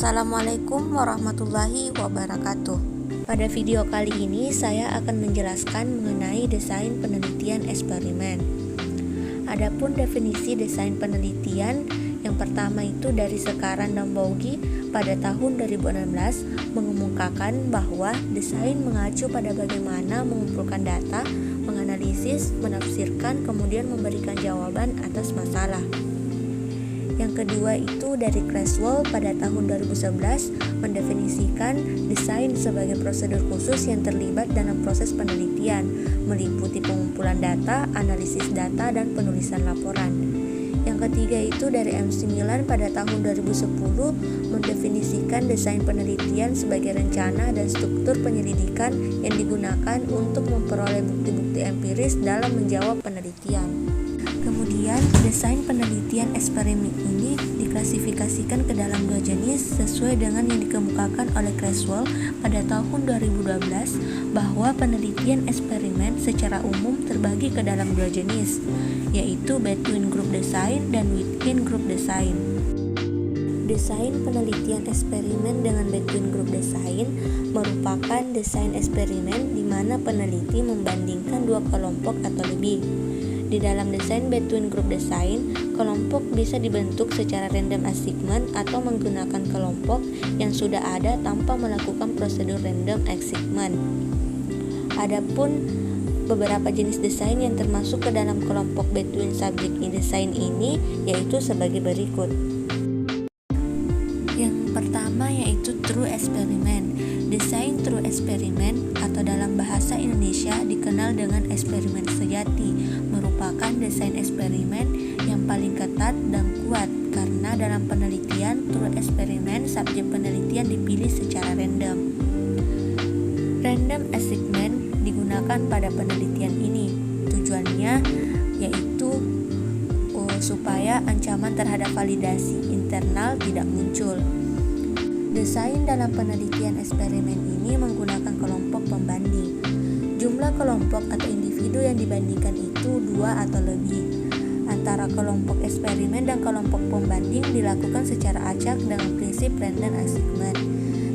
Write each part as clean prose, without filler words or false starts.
Assalamualaikum warahmatullahi wabarakatuh. Pada video kali ini saya akan menjelaskan mengenai desain penelitian eksperimen. Adapun definisi desain penelitian, yang pertama itu dari Sekaran dan Boughi pada tahun 2016 mengemukakan bahwa desain mengacu pada bagaimana mengumpulkan data, menganalisis, menafsirkan, kemudian memberikan jawaban atas masalah. Yang kedua itu dari Creswell pada tahun 2011 mendefinisikan desain sebagai prosedur khusus yang terlibat dalam proses penelitian, meliputi pengumpulan data, analisis data, dan penulisan laporan. Yang ketiga itu dari McMillan pada tahun 2010 mendefinisikan desain penelitian sebagai rencana dan struktur penyelidikan yang digunakan untuk memperoleh bukti-bukti empiris dalam menjawab penelitian. Kemudian, desain penelitian eksperimen ini diklasifikasikan ke dalam dua jenis sesuai dengan yang dikemukakan oleh Creswell pada tahun 2012 bahwa penelitian eksperimen secara umum terbagi ke dalam dua jenis, yaitu between group design dan within group design. Desain penelitian eksperimen dengan between group design merupakan desain eksperimen di mana peneliti membandingkan dua kelompok atau lebih. Di dalam desain between group design, kelompok bisa dibentuk secara random assignment atau menggunakan kelompok yang sudah ada tanpa melakukan prosedur random assignment. Adapun beberapa jenis desain yang termasuk ke dalam kelompok between subject in design ini yaitu sebagai berikut. Yang pertama yaitu true experiment. Desain true experiment atau dalam bahasa Indonesia dikenal dengan eksperimen sejati merupakan desain eksperimen yang paling ketat dan kuat karena dalam penelitian true eksperimen subjek penelitian dipilih secara random. Random assignment digunakan pada penelitian ini. Tujuannya yaitu supaya ancaman terhadap validasi internal tidak muncul. Desain dalam penelitian eksperimen ini menggunakan kelompok pembanding. Jumlah kelompok atau individu yang dibandingkan itu 2 atau lebih. Antara kelompok eksperimen dan kelompok pembanding dilakukan secara acak dengan prinsip random assignment.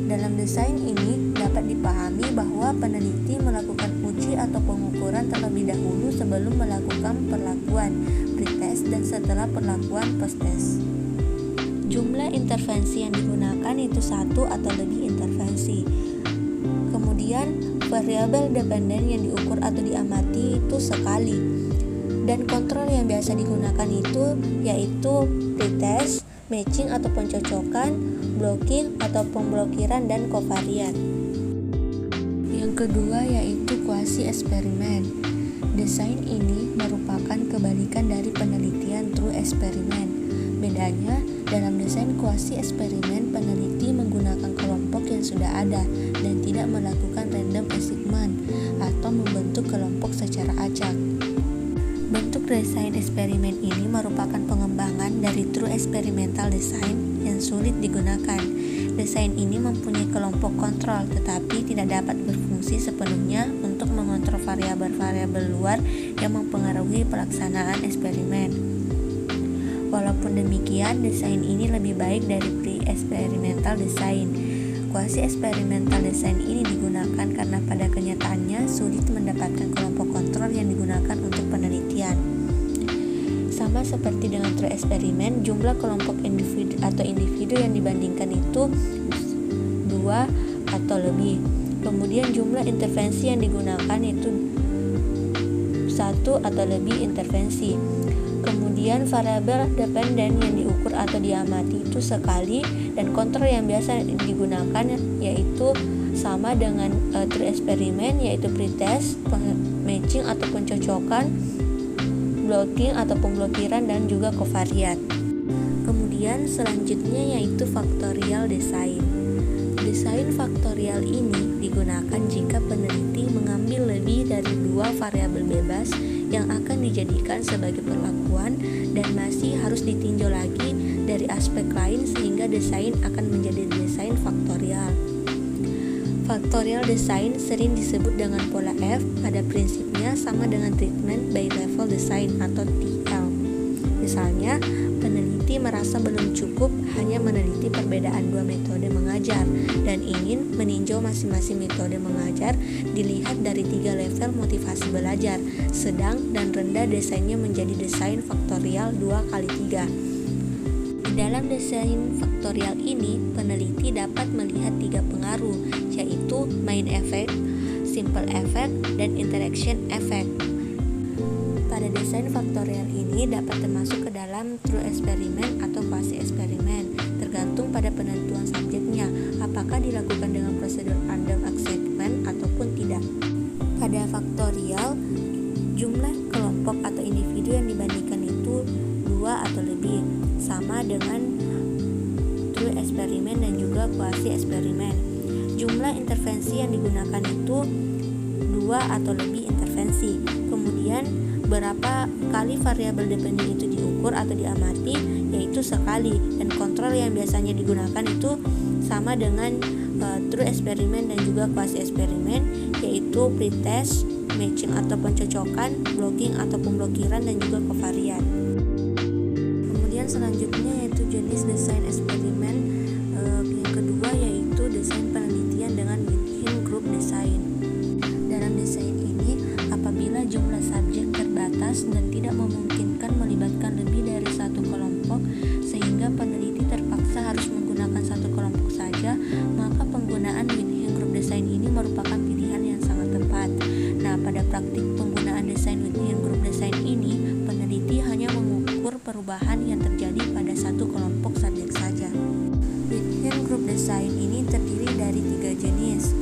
Dalam desain ini dapat dipahami bahwa peneliti melakukan uji atau pengukuran terlebih dahulu sebelum melakukan perlakuan pretest dan setelah perlakuan post-test. Jumlah intervensi yang digunakan itu 1 atau lebih intervensi. Kemudian variabel dependen yang diukur atau diamati itu sekali. Dan kontrol yang biasa digunakan itu yaitu pretest, matching atau pencocokan, blocking atau pemblokiran, dan kovarian. Yang kedua yaitu quasi eksperimen. Desain ini merupakan kebalikan dari penelitian true eksperimen. Bedanya, dalam desain kuasi eksperimen, peneliti menggunakan kelompok yang sudah ada dan tidak melakukan random assignment atau membentuk kelompok secara acak. Bentuk desain eksperimen ini merupakan pengembangan dari true experimental design yang sulit digunakan. Desain ini mempunyai kelompok kontrol tetapi tidak dapat berfungsi sepenuhnya untuk mengontrol variabel-variabel luar yang mempengaruhi pelaksanaan eksperimen. Walaupun demikian, desain ini lebih baik dari pre-experimental design. Quasi-experimental design ini digunakan karena pada kenyataannya sulit mendapatkan kelompok kontrol yang digunakan untuk penelitian. Sama seperti dengan true eksperimen, jumlah kelompok individu yang dibandingkan itu 2 atau lebih. Kemudian jumlah intervensi yang digunakan itu 1 atau lebih intervensi. Kemudian variabel dependen yang diukur atau diamati itu sekali, dan kontrol yang biasa digunakan yaitu sama dengan true eksperimen yaitu pretest, matching atau pencocokan, blocking atau pemblokiran, dan juga kovariat. Kemudian selanjutnya yaitu faktorial design. Desain faktorial ini digunakan jika peneliti mengambil lebih dari 2 variabel bebas yang akan dijadikan sebagai perlakuan dan masih harus ditinjau lagi dari aspek lain sehingga desain akan menjadi desain faktorial. Faktorial design sering disebut dengan pola F, pada prinsipnya sama dengan treatment by level design atau TL. Misalnya, peneliti merasa belum cukup hanya meneliti perbedaan dua metode mengajar dan ingin meninjau masing-masing metode mengajar dilihat dari 3 level motivasi belajar, sedang dan rendah desainnya menjadi desain faktorial 2x3. Di dalam desain faktorial ini, peneliti dapat melihat 3 pengaruh, yaitu main effect, simple effect, dan interaction effect. Pada desain faktorial ini dapat termasuk ke dalam true eksperimen atau quasi eksperimen, tergantung pada penentuan subjeknya, apakah dilakukan dengan prosedur random assignment ataupun tidak. Pada faktorial, jumlah kelompok atau individu yang dibandingkan itu 2 atau lebih, sama dengan true eksperimen dan juga quasi eksperimen. Jumlah intervensi yang digunakan itu 2 atau lebih intervensi. Kemudian berapa kali variabel dependent itu diukur atau diamati, yaitu sekali, dan kontrol yang biasanya digunakan itu sama dengan true eksperimen dan juga quasi eksperimen, yaitu pretest, matching atau pencocokan, blocking atau pemblokiran, dan juga kovarian. Kemudian selanjutnya yaitu jenis desain eksperimen yang kedua, yaitu desain penelitian dengan within group design. Dalam desain ini, apabila jumlah subjek terbatas dan tidak memungkinkan melibatkan lebih dari satu kelompok sehingga peneliti terpaksa harus menggunakan satu kelompok saja, maka penggunaan within group design ini merupakan pilihan yang sangat tepat. Nah, pada praktik penggunaan desain within group design ini, peneliti hanya mengukur perubahan yang terjadi pada satu kelompok subjek saja. Within group design ini terdiri dari 3 jenis.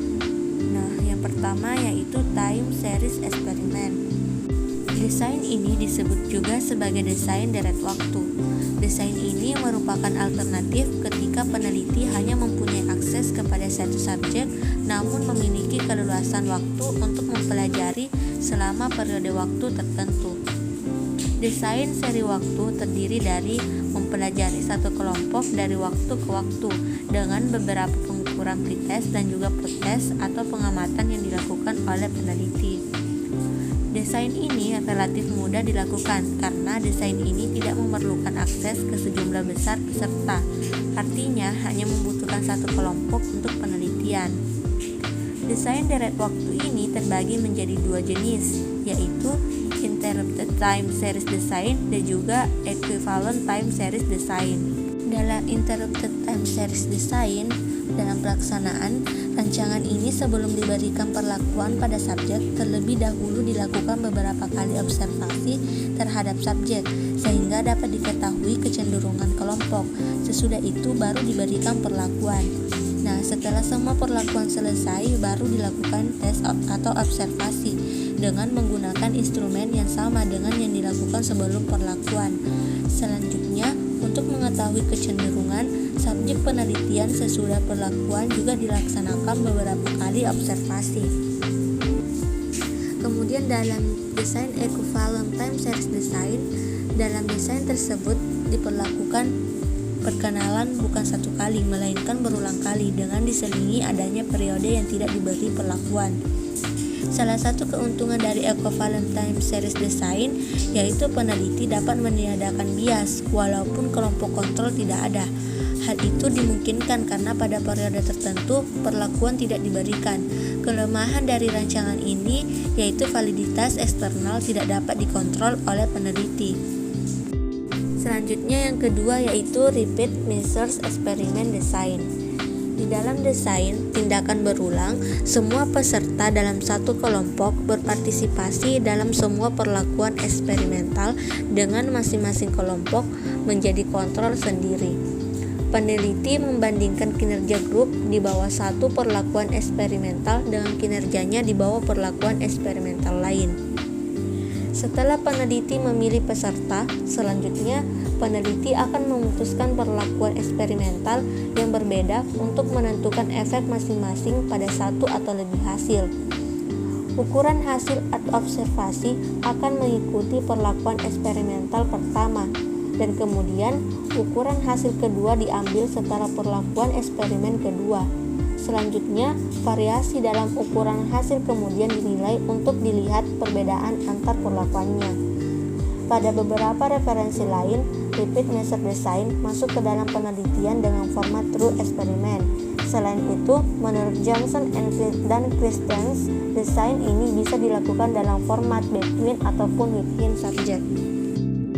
Nah, yang pertama yaitu time series eksperimen. Desain ini disebut juga sebagai desain deret waktu. Desain ini merupakan alternatif ketika peneliti hanya mempunyai akses kepada satu subjek namun memiliki keleluasan waktu untuk mempelajari selama periode waktu tertentu. Desain seri waktu terdiri dari mempelajari satu kelompok dari waktu ke waktu dengan beberapa pengukuran pretest dan juga post-test atau pengamatan yang dilakukan oleh peneliti. Desain ini relatif mudah dilakukan karena desain ini tidak memerlukan akses ke sejumlah besar peserta. Artinya hanya membutuhkan satu kelompok untuk penelitian. Desain deret waktu ini terbagi menjadi 2 jenis, yaitu interrupted time series design dan juga equivalent time series design. Dalam interrupted time series design, dalam pelaksanaan rancangan ini sebelum diberikan perlakuan pada subjek, terlebih dahulu dilakukan beberapa kali observasi terhadap subjek sehingga dapat diketahui kecenderungan kelompok. Sesudah itu baru diberikan perlakuan. Nah, setelah semua perlakuan selesai, baru dilakukan tes atau observasi dengan menggunakan instrumen yang sama dengan yang dilakukan sebelum perlakuan. Selanjutnya, untuk mengetahui kecenderungan subjek penelitian sesudah perlakuan juga dilaksanakan beberapa kali observasi. Kemudian dalam desain equivalent time series design, dalam desain tersebut diperlakukan perkenalan bukan satu kali, melainkan berulang kali dengan diselingi adanya periode yang tidak diberi perlakuan. Salah satu keuntungan dari equivalent time series design yaitu peneliti dapat meniadakan bias walaupun kelompok kontrol tidak ada. Hal itu dimungkinkan karena pada periode tertentu perlakuan tidak diberikan. Kelemahan dari rancangan ini yaitu validitas eksternal tidak dapat dikontrol oleh peneliti. Selanjutnya yang kedua yaitu repeat measures experiment design. Di dalam desain tindakan berulang, semua peserta dalam satu kelompok berpartisipasi dalam semua perlakuan eksperimental dengan masing-masing kelompok menjadi kontrol sendiri. Peneliti membandingkan kinerja grup di bawah satu perlakuan eksperimental dengan kinerjanya di bawah perlakuan eksperimental lain. Setelah peneliti memilih peserta, selanjutnya peneliti akan memutuskan perlakuan eksperimental yang berbeda untuk menentukan efek masing-masing pada satu atau lebih hasil. Ukuran hasil observasi akan mengikuti perlakuan eksperimental pertama, dan kemudian ukuran hasil kedua diambil setelah perlakuan eksperimen kedua. Selanjutnya, variasi dalam ukuran hasil kemudian dinilai untuk dilihat perbedaan antar perlakuannya. Pada beberapa referensi lain, repeat method design masuk ke dalam penelitian dengan format true experiment. Selain itu, menurut Johnson dan Christensen, desain ini bisa dilakukan dalam format between ataupun within subject.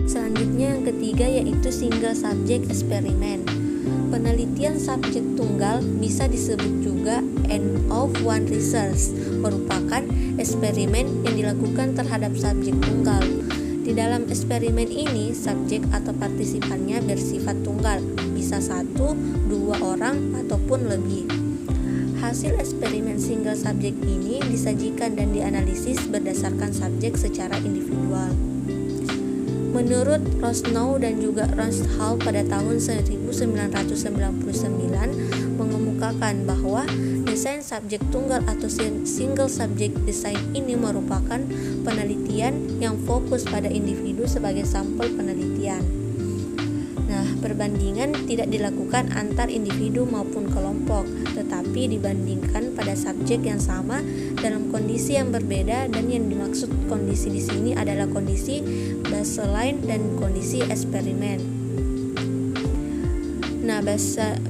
Selanjutnya yang ketiga yaitu single subject eksperimen. Penelitian subjek tunggal bisa disebut juga end of one research, merupakan eksperimen yang dilakukan terhadap subjek tunggal. Di dalam eksperimen ini, subjek atau partisipannya bersifat tunggal, bisa 1, 2 orang, ataupun lebih. Hasil eksperimen single subjek ini disajikan dan dianalisis berdasarkan subjek secara individual. Menurut Rosnow dan juga Ronshall pada tahun 1999 mengemukakan bahwa desain subjek tunggal atau single subject design ini merupakan penelitian yang fokus pada individu sebagai sampel penelitian. Nah, perbandingan tidak dilakukan antar individu maupun kelompok, tetapi dibandingkan pada subjek yang sama dalam kondisi yang berbeda, dan yang dimaksud kondisi di sini adalah kondisi baseline dan kondisi eksperimen. Nah,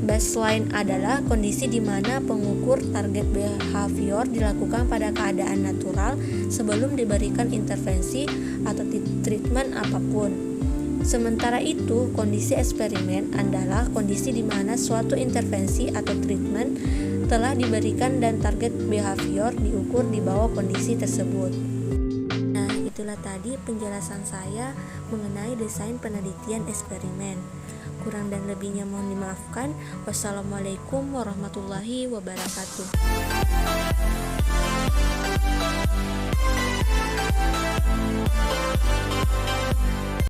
baseline adalah kondisi di mana pengukur target behavior dilakukan pada keadaan natural sebelum diberikan intervensi atau treatment apapun. Sementara itu, kondisi eksperimen adalah kondisi di mana suatu intervensi atau treatment telah diberikan dan target behavior diukur di bawah kondisi tersebut. Nah, itulah tadi penjelasan saya mengenai desain penelitian eksperimen. Kurang dan lebihnya mohon dimaafkan. Wassalamualaikum warahmatullahi wabarakatuh.